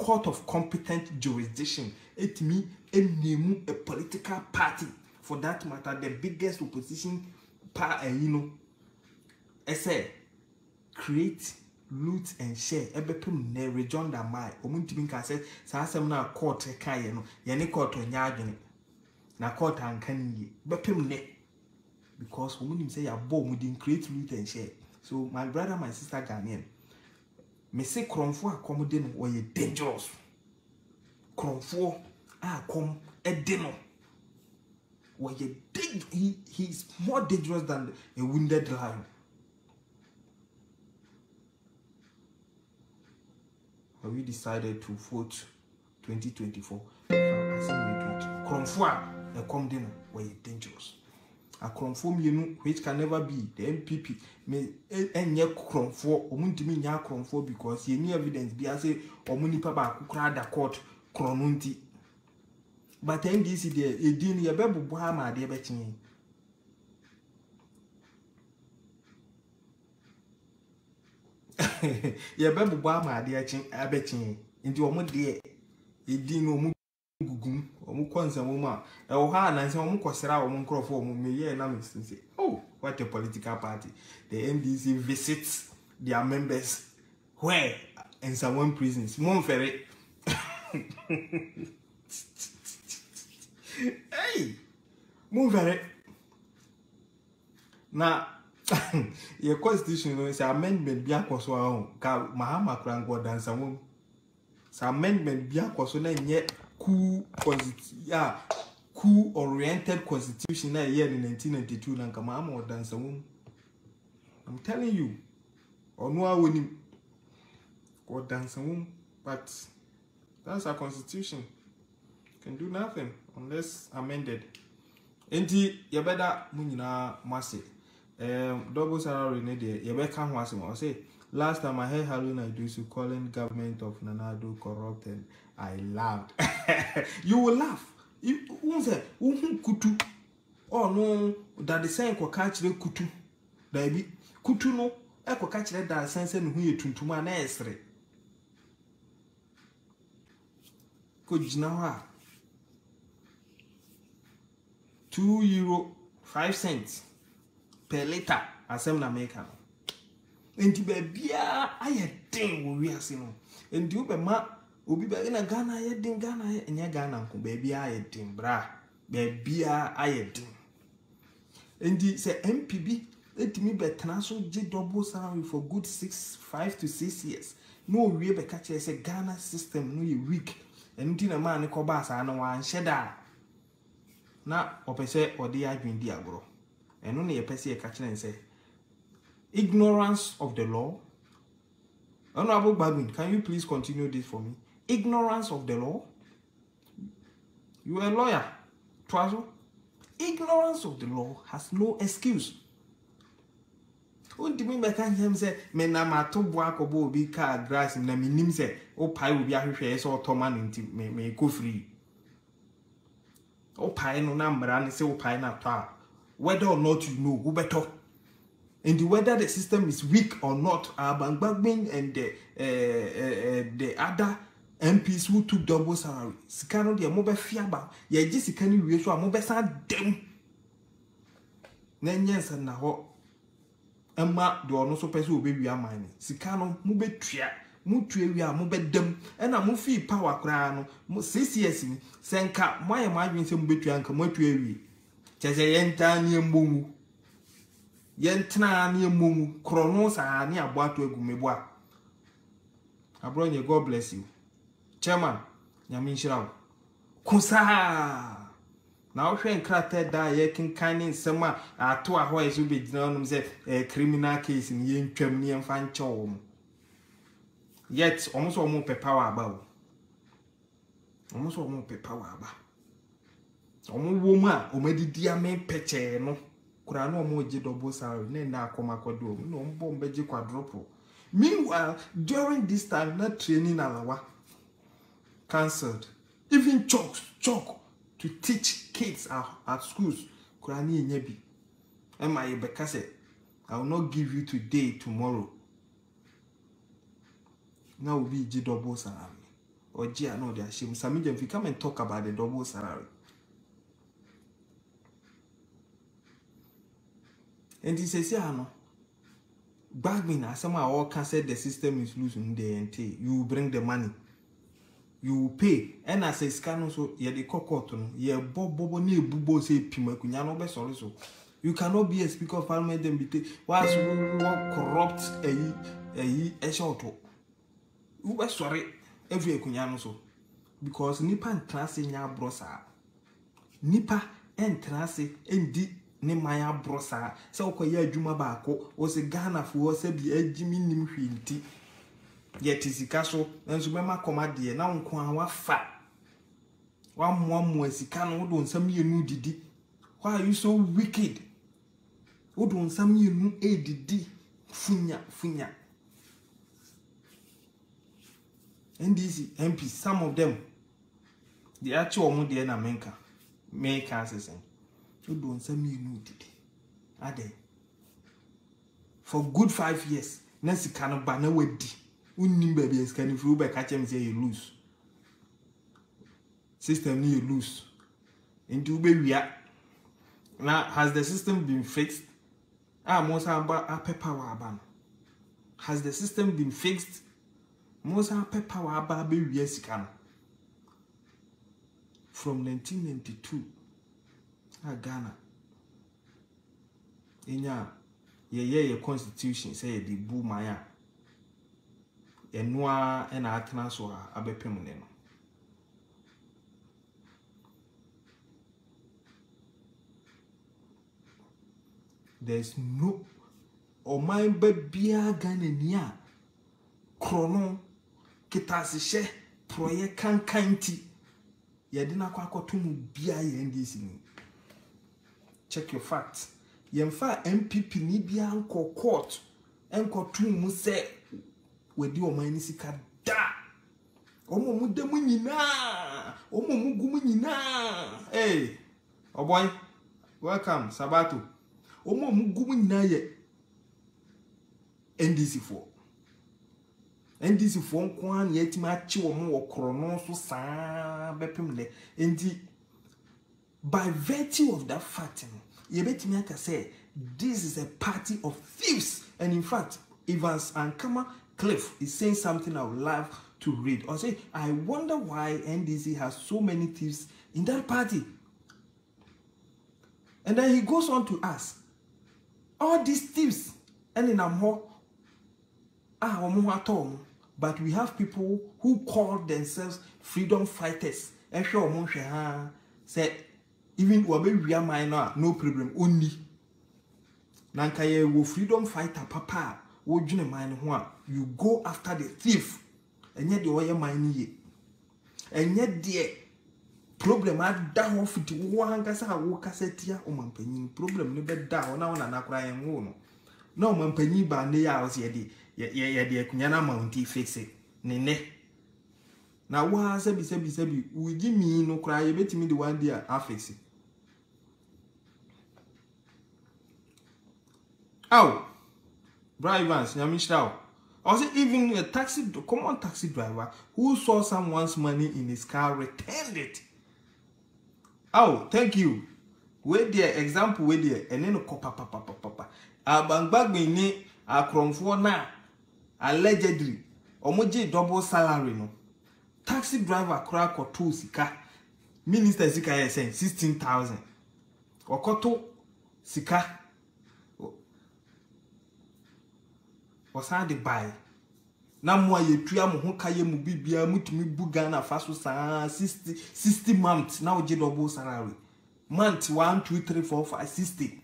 court of competent jurisdiction. It means a political party, for that matter, the biggest opposition party, I say, create, loot and share. Ebepum ne region da mai. Omuntimi can say, Sansam na court kayeno, yani court on yagin. Na court and can bepum ne. Because women say a bomb wouldn't create, loot and share. So my brother, my sister Ghanaian, me say Kronfo accommodate were dangerous. Kronfo come a dinner. Where he's more dangerous than a wounded lion. We decided to vote 2024. Kronfo come dinner were dangerous. A Kronfo which can never be the MPP may enye Kronfo omuntimi nya Kronfo because ye new evidence be say omuni papa kukra da court Kronunti. But NDC there edin ye be bubu ha ma de be chin. Ye be bubu ha ma de chin abechin. Nti omo de edin no mu gugum omu konsem mu a e wo ha na nse omu kwosera omu nkrofo omu me ye na me say oh what a political party. The NDC visits their members where in some prisons Monferry. Hey Monferry na your constitution is amendment bi akoso ahun ka Mahama krango dan some amendment bi akoso na nye coup oriented constitution na year in 1992 na kama ama odansa won. I'm telling you onu awoni odansa won, but that's our constitution. Can do nothing unless amended. Enti ye better munyina mase double salary ne de ye be kan ho asem. Say last time I heard Haruna Idusu calling government of Nanado corrupt and I laughed. You will laugh. You won't say, kutu. Oh no, that the same ko catch the kutu. Baby, kutu no, I ko catch that sense and who you tuntuma na esre. Kujinawa €2.05 per liter asem na make am. Enti bebia aye den we ase no. Enti ube ma obi ba ina Ghana aye den Ghana aye enya Ghana nko bebia aye den bra. Bebia aye den. Enti se MPB etimi betena so je double salary for good 5 to 6 years. No we be catch say Ghana system no ye weak. Enti na man ko ba sa na wan sheda. Na opese odi adwin di agro. Eno na ye pese ye catch na say ignorance of the law. Honorable Badwin, can you please continue this for me? Ignorance of the law. You are a lawyer, Twazo. Ignorance of the law has no excuse. What do you mean by can him say, Menama to Boakobo be car grass in the minim say, oh, pie will be a face or Toman into may go free. Oh, pie no number and say, oh, pie not whether or not you know who better. And whether the system is weak or not, Bangbin and the other MPs who took double salary, Sikano, their mobile fiaba, ye just can you reassure mobile sad them. Nanyans and Naho Emma do no so person baby are mine. Sikano, mube tria, mutu we are mube them, and a mufi power crown, 6 years in Senka, my imagine some between Kamotu. Chazayenta near Mumu. Yentna ni mumu kronos a ni aboato agumeboa. Abronye, God bless you. Chairman, nyame nhyira. Kusa. Na wo hwe nkrate da ye kenkan ni nsema ato a ho ezu be gina onum se criminal case ni ye ntwam ni emfa nche wo mo. Yet almost omo pe power aba wo. Almost omo pe power aba. Omo wo mu a omedidi ame peche no. Kurano omo je double salary ne na akoma kwado no mbo mbeje quadruple. Meanwhile, during this time, not training alawa cancelled. Even chalk to teach kids at schools. Kurani nyebi. Emma Ibeka said, I will not give you today, tomorrow. Now will be double salary. or Gia no, they are shame. Some if you come and talk about the double salary. And he says, yeah, no. Back me now, somehow all can say the system is losing the NT. You bring the money. You pay. And as a scan so yeah the cocoton, yeah bobo ni bubo say pima kunyano be sorry so. You cannot be a speaker of parliament and be whilst we corrupt a short. You be sorry every kunyano so. Because nipa and transi nya brosa. Nipa and transi and di ne maya brosa. So ko ye adwuma baako o se Ghana fo se bi agimi nim hwinti. Yet is castle, and so mema comedy, now one fat. One sika no don't some you new didi. Why are you so wicked? Who don't some you new didi? Funya. And these MPs, some of them, the actual Mudiana make answers. Who don't some you new didi? Are they? For good 5 years, Nancy cannot ban away. Unnim baby is can if you back catch him say you lose. System you lose. Into baby now has the system been fixed? Most are power ban. Has the system been fixed? Most are power baby yes can. From 1992 Ghana. In your constitution say the boo maya. Enwa ena atena so a abepem ne no. There's no oman bia Ghana ni a krono kitasihye proye kankanti yede na kwakoto mu bia ye ndisi ni. Check your facts. Yemfa MPP ni bia nko court enko tu mu se wedi omani sika da omo mu de mu nyina omo mu gu mu nyina. Hey oh boy, welcome Sabato. Omo mu gu mu nyina ye NDC for nko an ye tima achi omo wo krono so saa bepem le enti by virtue of that fact ye betimi aka say this is a party of thieves. And in fact Evans and Kama Cliff is saying something I would love to read. Or say, I wonder why NDC has so many thieves in that party. And then he goes on to ask, all these thieves, and in Amho, but we have people who call themselves freedom fighters. And said, even Wabe minor, no problem, only. Nankaye wo freedom fighter papa. You go after the thief, and yet the way mine ye, and yet the problem at down of it. One gasa walk assetia or man problem never down now and I cry and wound. No man penny by the hours yet, the Kunyana Mounty fix it. Nene. Now, why sabi, we give me no cry, bet me the one day I fix it. Ow! Drivers, Yamishao. Also, even a common taxi driver who saw someone's money in his car returned it. Oh, thank you. Wait there, example, wait there, and then papa. Bang me a crom for now. Allegedly, omoji double salary no. Taxi driver crack or two sika. Minister sika is saying 16,000. Okoto sika. Was hard to buy. Na mo ye tua mo ho kaye mu bibia mutumi buga na faso saa 60 months na oje double salary. Month 1 2 3 4 5 60.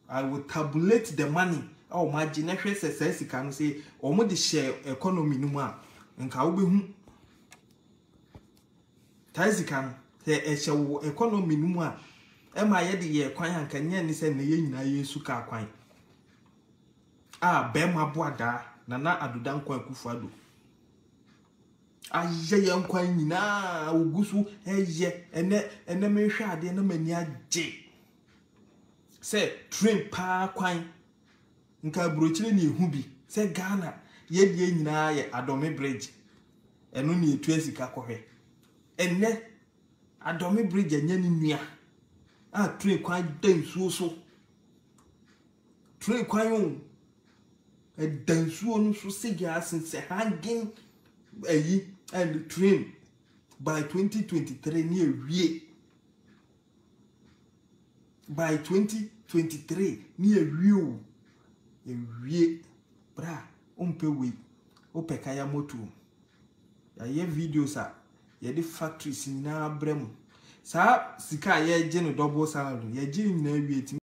I will tabulate the money. Oh my generation says you can say omo de share economy no mu a nka wo behu. Taisikan say e share economy no mu a e ma ye de ye kwan anka nya ni se na ye nyina yesu ka kwan. Bema boada nana adudan kwa kufuado aye yankwan nyina ogusu eye ene mehwe ade na mani age se train pa kwan nka brochire ni ehu bi se Ghana ye die nyina ye Adome bridge eno ne etu asika kohwe enne adome bridge anya ni nua a train kwan dansuo so train kwan on dansuo no so sigia since hanging and train by 2023 ni ewie by 2023 ni ewie bra umpe we opeka ya moto ya ye videos a ye de factories na brem sa sika ye je no double salary ye je na wie